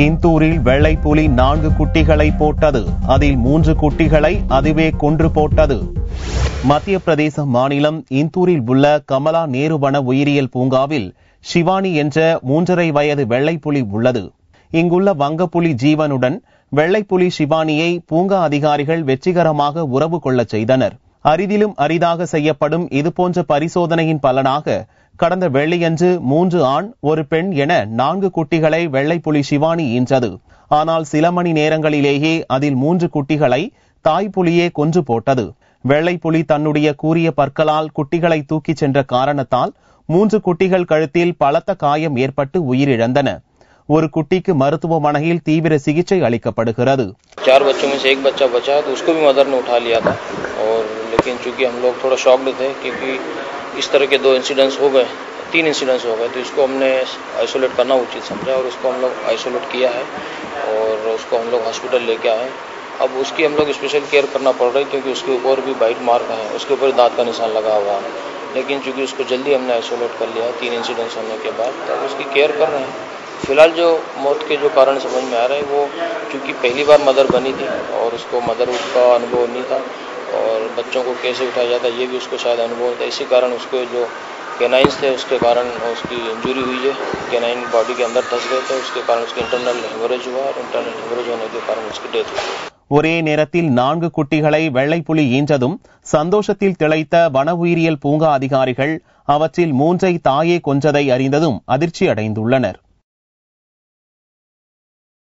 இந்தூரில் வெள்ளை புலி 4 குட்டிகளை போட்டது. அதில் 3 குட்டிகளை அதுவே கொன்று போட்டது. மத்திய பிரதேச மாநிலம் இந்தூரில் உள்ள கமலா நேரு வன உயிரியல் பூங்காவில் ஷிவானி என்ற 3.5 வயது வெள்ளைப்புலி உள்ளது. இங்குள்ள வங்கப்புலி ஜீவனுடன் வெள்ளைப்புலி ஷிவானியை பூங்கா அதிகாரிகள் வெற்றிகரமாக உறவு கொள்ளச் செய்தனர். அரிதிலும் அரிதாக செய்யப்படும் இதுபோன்ற பரிசோதனையின் பலனாக கடந்த வெள்ளியன்று 3 ஆண் 1 பெண் என 4 குட்டிகளை வெள்ளைப்புலி ஷிவானி ஈன்றது. ஆனால் சில மணி நேரங்களிலேயே அதில் 3 குட்டிகளை தாய்ப்புலியே கொன்று போட்டது. வெள்ளைப்புலி தன்னுடைய கூரிய பற்களால் குட்டிகளை தூக்கிச் சென்ற காரணத்தால் 3 குட்டிகள் கழுத்தில் பலத்த காயம் ஏற்பட்டு உயிரிழந்தன. ஒரு குட்டிக்கு மருத்துவமனையில் தீவிர சிகிச்சை அளிக்கப்படுகிறது. 4 बच्चों में से एक बच्चा बचा तो उसको भी मदर ने उठा लिया था और लेकिन चूंकि हम लोग थोड़ा शॉक्ड थे क्योंकि इस तरह के 2 इंसिडेंट्स हो गए, 3 इंसिडेंट्स हो गए, तो इसको हमने आइसोलेट करना उचित समझा और उसको हम लोग आइसोलेट किया है और उसको हम लोग हॉस्पिटल लेके आए. अब उसकी हम लोग स्पेशल केयर करना पड़ रहा है क्योंकि उसके ऊपर भी बाइट मार्क है, उसके ऊपर दांत का निशान लगा हुआ है. लेकिन चूंकि उसको जल्दी हमने आइसोलेट कर लिया है 3 इंसिडेंट्स होने के बाद, तब उसकी केयर कर रहे हैं. फिलहाल जो मौत के जो कारण समझ में आ रहे हैं वो चूंकि पहली बार मदर बनी थी और उसको मदरहुड का अनुभव नहीं था और बच्चों को कैसे उठाया जाता है ये भी उसको शायद अनुभव था. इसी कारण उसको जो कैनाइन्स थे उसके कारण उसकी इंजरी हुई है. कैनाइन बॉडी के अंदर धंस गए थे, उसके कारण उसकी इंटरनल हेमरेज हुआ और इंटरनल हेमरेज होने के कारण उसकी डेथ हुई. ஒரே நேரத்தில் 4 குட்டிகளை வெள்ளைப்புலி ஈன்றதும் சந்தோஷத்தில் திளைத்த வன உயிரியல் பூங்கா அதிகாரிகள் அவற்றில் 3ஐ தாயே கொன்றதை அறிந்ததும் அதிர்ச்சி அடைந்துள்ளனர்.